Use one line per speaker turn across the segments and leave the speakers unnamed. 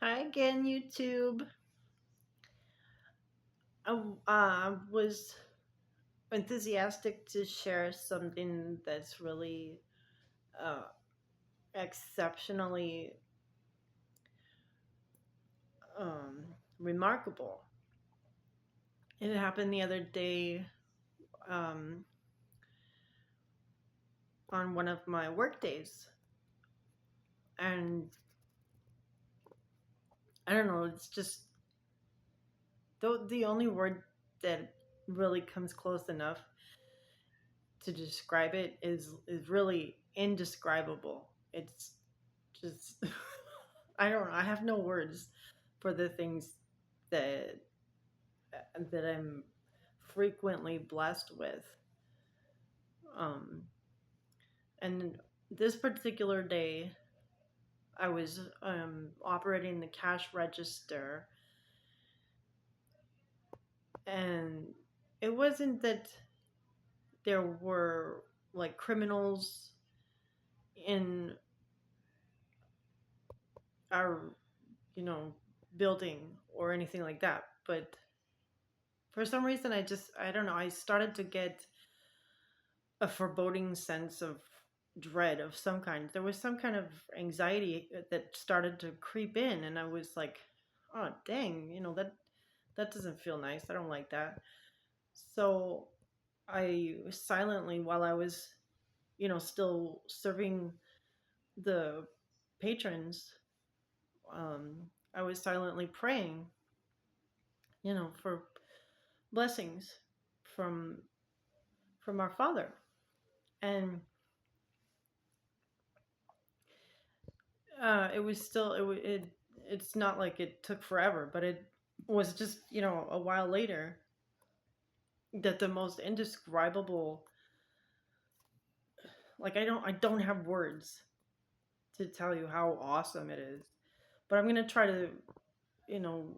Hi again, YouTube. I was enthusiastic to share something that's really uh, exceptionally remarkable. It happened the other day um, on one of my work days. And I don't know, it's just the only word that really comes close enough to describe it is really indescribable. It's just I don't know. I have no words for the things that that I'm frequently blessed with. Um, and this particular day, I was operating the cash register, and it wasn't that there were like criminals in our, you know, building or anything like that, but for some reason, I don't know, I started to get a foreboding sense of dread of some kind. There was some kind of anxiety that started to creep in, and I was like, "Oh, dang! That doesn't feel nice. I don't like that." So I silently, while I was, still serving the patrons, I was silently praying, for blessings from our Father, and it was still it's not like it took forever, but it was just a while later that the most indescribable, like I don't have words to tell you how awesome it is, but I'm gonna try to you know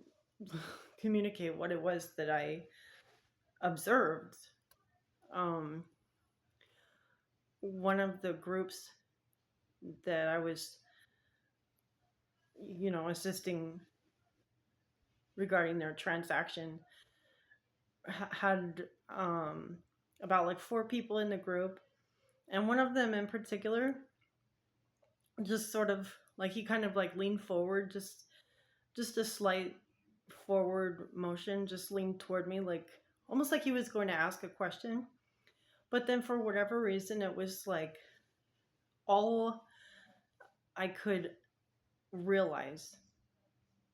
communicate what it was that I observed. um One of the groups that I was assisting regarding their transaction had about like four people in the group, and one of them in particular just sort of like he kind of like leaned forward, just a slight forward motion, just leaned toward me, like almost like he was going to ask a question, but then for whatever reason it was like all I could realize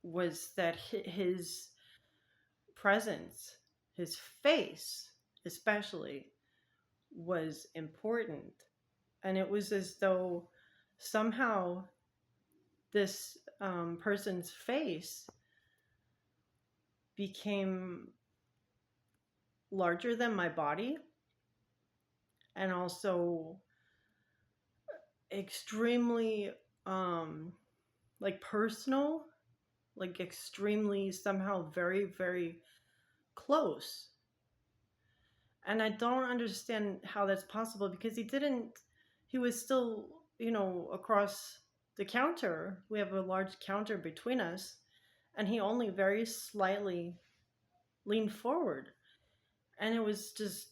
was that his presence, his face especially, was important. And it was as though somehow this person's face became larger than my body, and also extremely like personal, like extremely somehow very, very close. And I don't understand how that's possible, because he was still, across the counter. We have a large counter between us, and he only very slightly leaned forward. And it was just,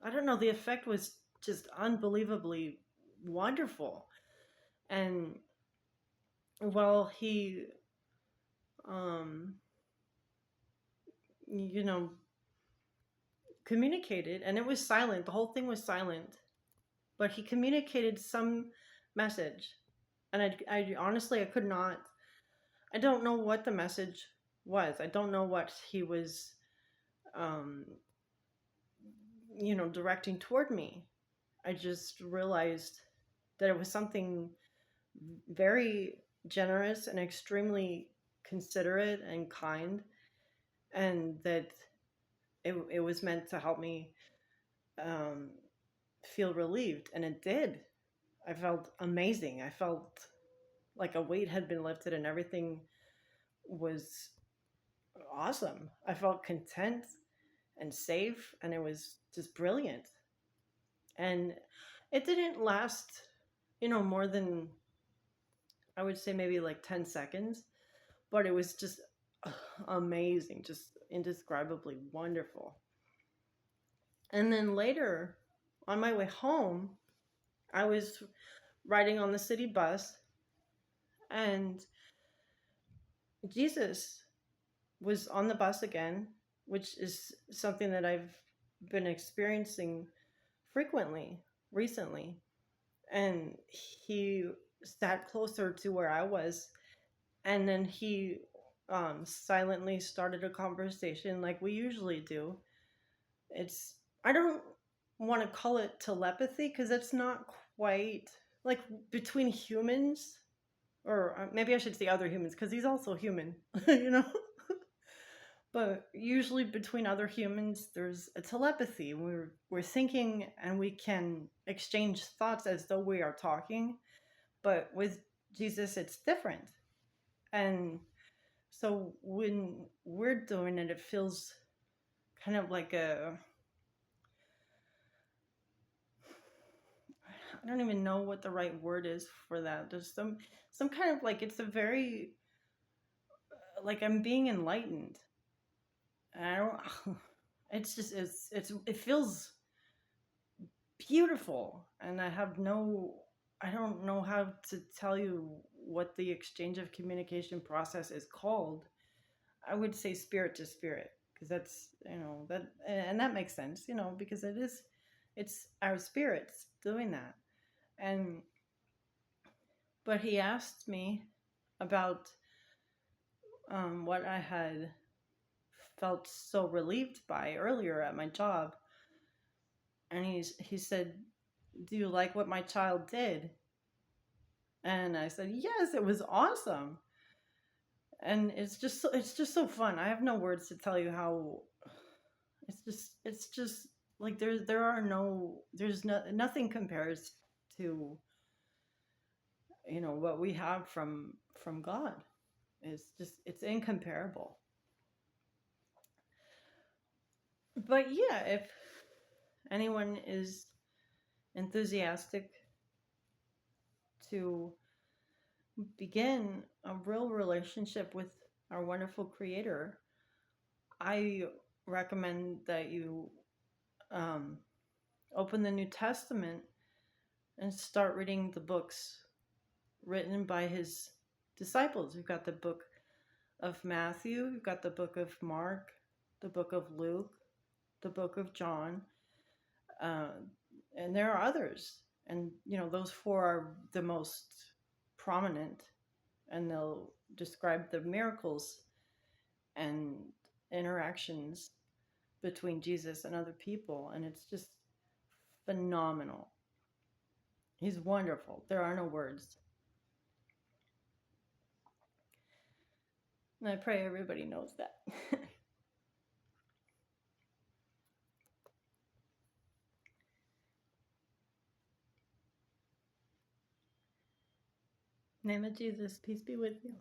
I don't know, the effect was just unbelievably wonderful. And while he, um, you know, communicated, and it was silent, the whole thing was silent, but he communicated some message. And I honestly, I could not, I don't know what the message was. I don't know what he was, um, directing toward me. I just realized that it was something very generous and extremely considerate and kind, and that it was meant to help me um, feel relieved. And it did. I felt amazing. I felt like a weight had been lifted, and everything was awesome. I felt content and safe, and it was just brilliant. And it didn't last, more than, I would say, maybe like 10 seconds. but it was just amazing, just indescribably wonderful. And then later, on my way home, I was riding on the city bus, and Jesus was on the bus again, which is something that I've been experiencing frequently recently. And he sat closer to where I was, and then he silently started a conversation like we usually do. It's, I don't want to call it telepathy because it's not quite like between humans, or maybe I should say other humans because he's also human, you know? But usually between other humans, there's a telepathy. We're thinking and we can exchange thoughts as though we are talking. But with Jesus, it's different. And so when we're doing it, it feels kind of like I don't even know what the right word is for that. There's some kind of like, it's a very, like I'm being enlightened. And I don't, it's just, it feels beautiful. And I don't know how to tell you what the exchange of communication process is called. I would say spirit to spirit, because that's, that, and that makes sense, because it's our spirits doing that. And, but he asked me about what I had felt so relieved by earlier at my job. And he said, "Do you like what my child did?" And I said, "Yes, it was awesome." And it's just so fun. I have no words to tell you how it's just like there are no there's no nothing compares to what we have from God. It's incomparable. But yeah, if anyone is enthusiastic to begin a real relationship with our wonderful creator, I recommend that you um, open the New Testament and start reading the books written by his disciples. You've got the book of Matthew, you've got the book of Mark, the book of Luke, the book of John, uh, and there are others. And those four are the most prominent, and they'll describe the miracles and interactions between Jesus and other people, and it's just phenomenal. He's wonderful. There are no words. And I pray everybody knows that. Name of Jesus, peace be with you.